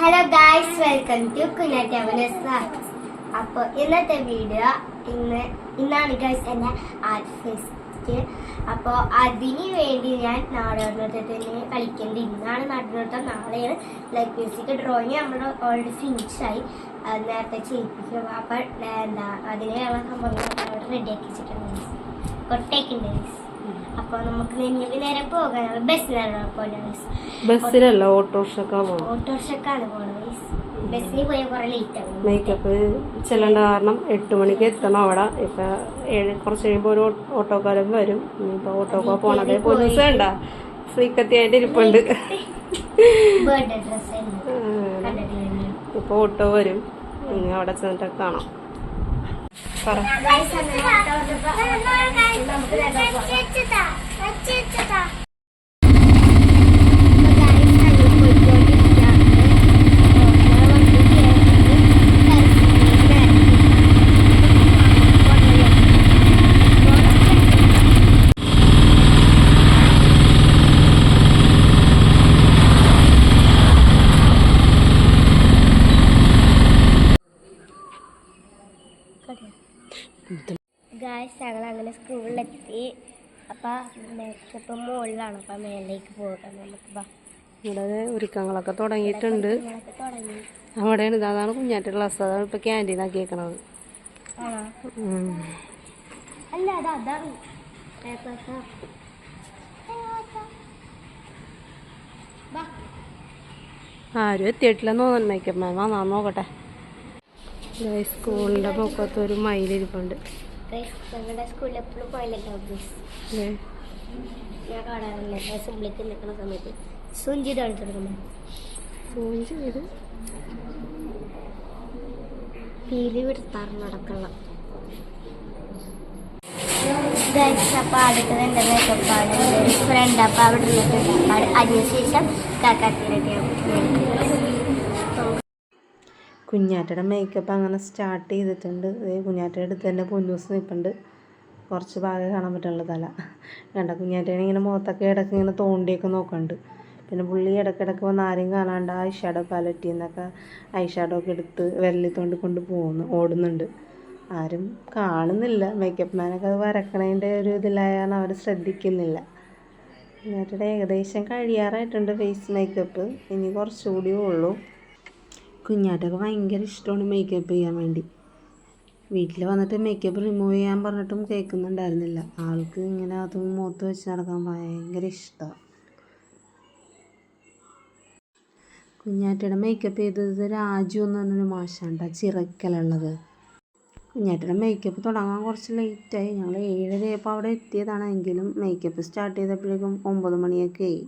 Hello guys, welcome to കുഞ്ഞാറ്റ. അപ്പോൾ ഇന്നത്തെ video ഇന്നാണ് ഗായ്സ് എൻ്റെ ആർട്ട് ഫെസ്റ്റ്. അപ്പോൾ അതിന് വേണ്ടി ഞാൻ നാടോടിനൃത്തത്തിന് കളിക്കേണ്ടത്. ഇന്നാണ് നാടോടിനൃത്തം, നാളെയാണ് ലൈക്ക് മ്യൂസിക്. ഡ്രോയിങ് നമ്മൾ ഓൾറെഡി ഫിനിഷായി, നേരത്തെ ചെയ്യിപ്പിക്കും. അപ്പോൾ അതിനുള്ള സംഭവങ്ങൾ അവിടെ റെഡിയാക്കി വെച്ചിട്ടുണ്ട്, കൊട്ടേക്കുണ്ട്. അപ്പോൾ നമുക്ക് നേരെ പോകാം. ബസ്സിലല്ല, ഓട്ടോറിക്ഷക്കാണ് പോകണം. ബസ്സിന് പോയാൽ കുറെ ലേറ്റ് ആവും. മേക്കപ്പ് ചെല്ലേണ്ട കാരണം 8 മണിക്ക് എത്തണം അവിടെ. ഇപ്പൊ കുറച്ച് കഴിയുമ്പോൾ ഒരു ഓട്ടോക്കാരൻ വരും. ഇപ്പൊ ഓട്ടോക്കാർ പോണത് പോലീസ് വേണ്ട, ഫ്രീക്കത്തിയായിട്ട് ഇരിപ്പുണ്ട്. ഇപ്പൊ ഓട്ടോ വരും, ഇനി അവിടെ ചെന്നിട്ട് കാണാം. ഗായ്സ്, ഞങ്ങൾ അങ്ങനെ സ്കൂളിലെത്തി. അപ്പം മേക്കപ്പ് മുകളിലാണ്, അപ്പം മേലേക്ക് പോകട്ടെ നമുക്ക്. ഇവിടെ ഒരുക്കങ്ങളൊക്കെ തുടങ്ങിയിട്ടുണ്ട്. അവിടെയാണ്, അതാണ് കുഞ്ഞാറ്റ ക്ലാസ്. അതാണ് ഇപ്പൊ ക്യാൻറ്റീൻ ആക്കിയേക്കണത്. അല്ല, അതാണ് ആരും എത്തിയിട്ടില്ലെന്ന് തോന്നുന്നു. മേക്കപ്പ് മാം വന്നാ നോക്കട്ടെ. സ്കൂളിന്റെ പൊക്കത്ത് ഒരു മയിലിരിപ്പുണ്ട്. ഞങ്ങളുടെ സ്കൂളിൽ എപ്പോഴും പോയില്ലുണ്ടാവും. ഞാൻ കാണാറില്ല അസംബ്ലിക്ക് നിൽക്കുന്ന സമയത്ത് സുഞ്ചി കാണിച്ചെടുക്കുന്നത്. പീലി വിടുത്താറ് നടക്കുള്ള. അപ്പം അടുത്തത് എൻ്റെ മേക്കപ്പാണ് ഫ്രണ്ട്. അപ്പം അവിടെ നിന്നിട്ട് അതിനുശേഷം കുഞ്ഞാറ്റയുടെ മേക്കപ്പ് അങ്ങനെ സ്റ്റാർട്ട് ചെയ്തിട്ടുണ്ട്. കുഞ്ഞാറ്റയുടെ അടുത്ത് തന്നെ പൊന്നൂസ് നിൽപ്പുണ്ട്. കുറച്ച് ഭാഗം കാണാൻ പറ്റുള്ള തല കണ്ട. കുഞ്ഞാറ്റേനെ ഇങ്ങനെ മുഖത്തൊക്കെ ഇടയ്ക്ക് ഇങ്ങനെ തോണ്ടിയൊക്കെ നോക്കുന്നുണ്ട്. പിന്നെ പുള്ളി ഇടയ്ക്കിടയ്ക്ക് വന്ന് ആരും കാണാണ്ട് ഐഷാഡോ പാലറ്റിൽ നിന്നൊക്കെ ഐഷാഡോ ഒക്കെ എടുത്ത് വിരലിൽ കൊണ്ട് ഓടുന്നുണ്ട്. ആരും കാണുന്നില്ല. മേക്കപ്പ് മാനൊക്കെ അത് വരക്കണതിൻ്റെ ഒരു ഇതിലായാണ് അവർ ശ്രദ്ധിക്കുന്നില്ല. കുഞ്ഞാറ്റയുടെ ഏകദേശം കഴിയാറായിട്ടുണ്ട് ഫേസ് മേക്കപ്പ്. ഇനി കുറച്ചുകൂടിയേ ഉള്ളൂ. കുഞ്ഞാറ്റൊക്കെ ഭയങ്കര ഇഷ്ടമാണ് മേക്കപ്പ് ചെയ്യാൻ വേണ്ടി. വീട്ടിൽ വന്നിട്ട് മേക്കപ്പ് റിമൂവ് ചെയ്യാൻ പറഞ്ഞിട്ടും കേൾക്കുന്നുണ്ടായിരുന്നില്ല. ആൾക്ക് ഇങ്ങനെ അത് മുഖത്ത് വെച്ച് നടക്കാൻ ഭയങ്കര ഇഷ്ടമാണ്. കുഞ്ഞാറ്റയുടെ മേക്കപ്പ് ചെയ്തത് രാജു എന്ന് പറഞ്ഞൊരു മാഷാണ്, ചിറക്കലുള്ളത്. കുഞ്ഞാറ്റയുടെ മേക്കപ്പ് തുടങ്ങാൻ കുറച്ച് ലേറ്റായി. ഞങ്ങൾ 7:30 അവിടെ എത്തിയതാണ്. എങ്കിലും മേക്കപ്പ് സ്റ്റാർട്ട് ചെയ്തപ്പോഴേക്കും 9 മണിയൊക്കെ ആയി.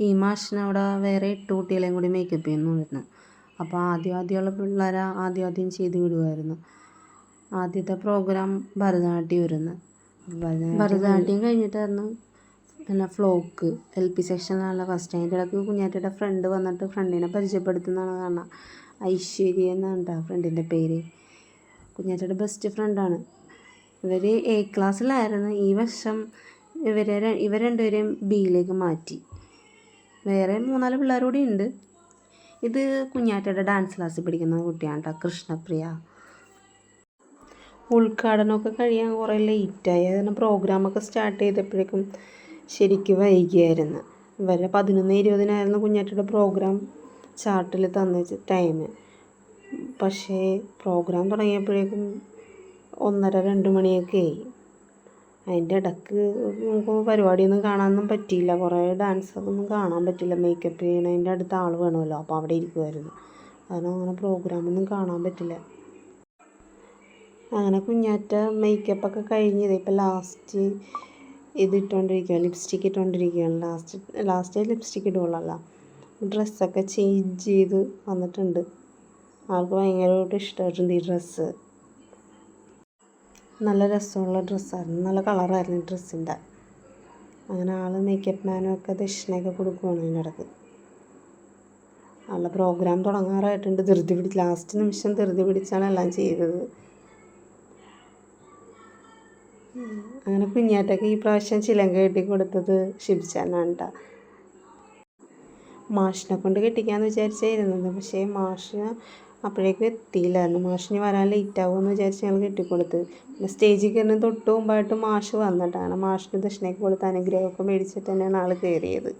ഈ മാഷിന് അവിടെ വേറെ 8 കുട്ടികളെയും കൂടി മേക്കപ്പ് ചെയ്യുന്നുണ്ടായിരുന്നു. അപ്പോൾ ആദ്യമുള്ള പിള്ളേരെ ആദ്യം ചെയ്ത് വിടുമായിരുന്നു. ആദ്യത്തെ പ്രോഗ്രാം ഭരതനാട്യം വരുന്നു. ഭരതനാട്യം കഴിഞ്ഞിട്ടായിരുന്നു പിന്നെ ഫ്ലോക്ക്. LP സെക്ഷനിലാണ് first. അതിൻ്റെ ഇടയ്ക്ക് കുഞ്ഞാറ്റയുടെ ഫ്രണ്ട് വന്നിട്ട് ഫ്രണ്ടിനെ പരിചയപ്പെടുത്തുന്നതാണ് കാണാം. ഐശ്വര്യ എന്നാണ് ഫ്രണ്ടിൻ്റെ പേര്. കുഞ്ഞാറ്റയുടെ ബെസ്റ്റ് ഫ്രണ്ടാണ്. ഇവർ A ക്ലാസ്സിലായിരുന്നു. ഈ വർഷം ഇവർ രണ്ടുപേരെയും Bയിലേക്ക് മാറ്റി. വേറെ 3-4 പിള്ളേർ കൂടി ഉണ്ട്. ഇത് കുഞ്ഞാറ്റയുടെ ഡാൻസ് ക്ലാസ്സിൽ പഠിക്കുന്ന കുട്ടിയാണ് കേട്ടോ, കൃഷ്ണപ്രിയ. ഉദ്ഘാടനമൊക്കെ കഴിയാൻ കുറേ ലേറ്റായി. അതിന് പ്രോഗ്രാമൊക്കെ സ്റ്റാർട്ട് ചെയ്തപ്പോഴേക്കും ശരിക്കും വൈകിയായിരുന്നു. വരെ 11:20 കുഞ്ഞാറ്റയുടെ പ്രോഗ്രാം ചാർട്ടിൽ തന്ന ടൈം. പക്ഷേ പ്രോഗ്രാം തുടങ്ങിയപ്പോഴേക്കും 1:30-2 മണിയൊക്കെ ആയി. അതിൻ്റെ ഇടയ്ക്ക് നമുക്ക് പരിപാടിയൊന്നും കാണാനൊന്നും പറ്റിയില്ല. കുറേ ഡാൻസൊന്നും കാണാൻ പറ്റില്ല. മേക്കപ്പ് ചെയ്യണതിൻ്റെ അടുത്ത് ആൾ വേണമല്ലോ, അപ്പോൾ അവിടെ ഇരിക്കുമായിരുന്നു. അതിന് അങ്ങനെ പ്രോഗ്രാമൊന്നും കാണാൻ പറ്റില്ല. അങ്ങനെ കുഞ്ഞാറ്റ മേക്കപ്പൊക്കെ കഴിഞ്ഞത് ഇപ്പം ലാസ്റ്റ് ഇതിട്ടുകൊണ്ടിരിക്കുകയാണ്, ലിപ്സ്റ്റിക്ക് ഇട്ടുകൊണ്ടിരിക്കുകയാണ്. ലാസ്റ്റ് ലിപ്സ്റ്റിക്ക് ഇടുകയുള്ളല്ല. ഡ്രസ്സൊക്കെ ചേഞ്ച് ചെയ്ത് വന്നിട്ടുണ്ട്. ആൾക്ക് ഭയങ്കരമായിട്ട് ഇഷ്ടമായിട്ടുണ്ട് ഈ ഡ്രസ്സ്. നല്ല രസമുള്ള ഡ്രസ്സായിരുന്നു, നല്ല കളറായിരുന്നു ഡ്രസ്സിൻ്റെ. അങ്ങനെ ആൾ മേക്കപ്പ് മാനും ഒക്കെ ദക്ഷിണയൊക്കെ കൊടുക്കുകയാണ് അതിൻ്റെ ഇടയ്ക്ക്. ആളുടെ പ്രോഗ്രാം തുടങ്ങാറായിട്ടുണ്ട്. ലാസ്റ്റ് നിമിഷം ധൃതി പിടിച്ചാണ് എല്ലാം ചെയ്തത്. അങ്ങനെ കുഞ്ഞാറ്റയ്ക്ക് ഈ പ്രാവശ്യം ചിലങ്ക കെട്ടി കൊടുത്തത് ഷിബ്ചാനാണ് കേട്ടോ. മാഷിനെ കൊണ്ട് കെട്ടിക്കാമെന്ന് വിചാരിച്ചായിരുന്നത്. പക്ഷേ മാഷിന് അപ്പോഴേക്കും എത്തിയില്ലായിരുന്നു. മാഷിന് വരാൻ ലേറ്റ് ആകുമെന്ന് വിചാരിച്ച് ഞങ്ങൾ കെട്ടിക്കൊടുത്ത്. പിന്നെ സ്റ്റേജിൽ കയറുന്ന തൊട്ട് മുമ്പായിട്ട് മാഷ് വന്നിട്ടാണ്. മാഷിന് ദക്ഷിണയൊക്കെ കൊടുത്ത് അനുഗ്രഹമൊക്കെ മേടിച്ചിട്ട് തന്നെയാണ് ആൾ കയറിയത്.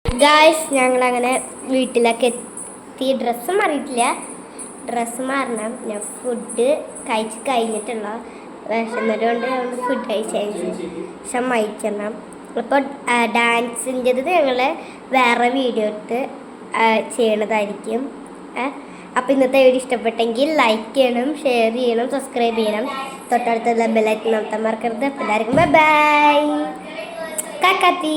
ഗായ്സ് ഞങ്ങളങ്ങനെ വീട്ടിലൊക്കെ എത്തി. ഡ്രസ്സ് മാറിയിട്ടില്ല, ഡ്രസ്സ് മാറണം. ഞാൻ ഫുഡ് കഴിച്ച് കഴിഞ്ഞിട്ടുള്ള വിശന്നതുകൊണ്ട് ഞങ്ങൾ ഫുഡ് കഴിച്ചതിന് ശേഷം മയക്കണം. അപ്പോൾ ഡാൻസിൻ്റെത് ഞങ്ങൾ വേറെ വീഡിയോ ഇട്ട് ചെയ്യണതായിരിക്കും. അപ്പോൾ ഇന്നത്തെ വീഡിയോ ഇഷ്ടപ്പെട്ടെങ്കിൽ ലൈക്ക് ചെയ്യണം, ഷെയർ ചെയ്യണം, സബ്സ്ക്രൈബ് ചെയ്യണം, തൊട്ടടുത്തുള്ള ബെല്ലൈക്കൺ അമർത്താൻ മറക്കരുത്. എല്ലാവർക്കും ബൈ ബൈ. കാക്കാത്തി.